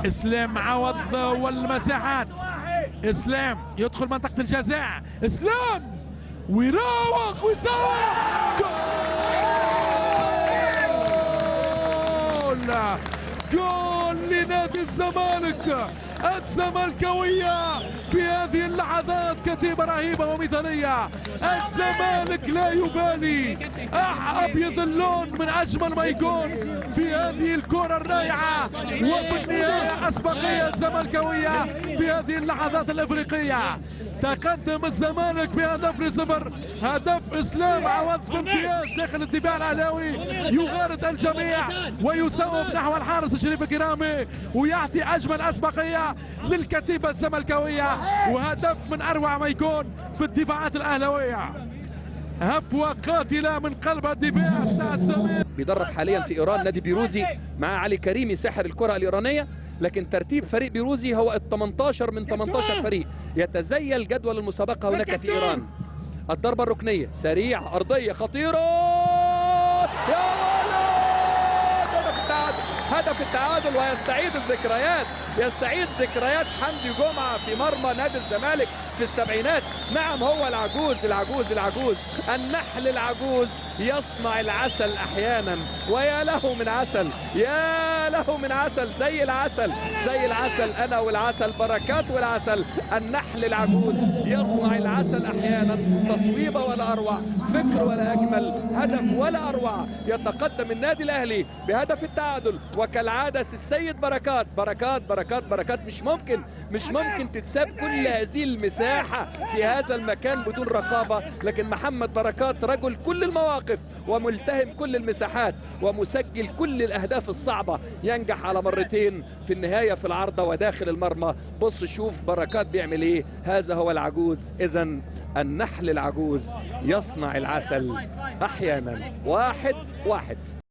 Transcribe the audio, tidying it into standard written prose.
اسلام عوض والمساحات. اسلام يدخل منطقة الجزاء. اسلام ويراوغ ويساوي. جول لنادي الزمالك. الزمالكاوية في هذه اللحظات كتيبة رهيبة ومثالية. الزمالك لا يبالي، أبيض اللون من أجمل ما يكون في هذه الكرة الرائعة. وفي النهاية أسبقية الزمالكاوية في هذه اللحظات الإفريقية. تقدم الزمالك بهدف ل0. هدف إسلام عوض بامتياز داخل الدفاع الأهلاوي، يغارد الجميع ويساوم نحو الحارس الشريف الكرامي، ويعطي أجمل أسبقية للكتيبة الزمالكاوية. وهدف من أروع ما يكون في الدفاعات الأهلاوية. هفوة قاتلة من قلب الدفاع. سعد سمير بيدرب حاليا في إيران نادي بيروزي مع علي كريمي ساحر الكرة الإيرانية، لكن ترتيب فريق بيروزي هو ال18 من 18 فريق يتزيل جدول المسابقة هناك في إيران. الضربة الركنية سريعة أرضية خطيرة، يا ولد هدف التعادل ويستعيد الذكريات، يستعيد ذكريات حمدي جمعة في مرمى نادي الزمالك في السبعينات. نعم هو العجوز النحل العجوز يصنع العسل أحيانا، ويا له من عسل، يا له من عسل، زي العسل أنا والعسل بركات والعسل. النحل العجوز يصنع العسل أحيانا. تصويبة ولا أروع، فكر ولا أجمل، هدف ولا أروع. يتقدم النادي الأهلي بهدف التعادل، وكالعادة السيد بركات. مش ممكن تتساب كل هذه المساحة في هذا المكان بدون رقابة، لكن محمد بركات رجل كل المواقف وملتهم كل المساحات ومسجل كل الأهداف الصعبة. ينجح على مرتين في النهاية في العارضة وداخل المرمى. بص شوف بركات بيعمل ايه، هذا هو العجوز. إذن النحل العجوز يصنع العسل أحيانا. 1-1.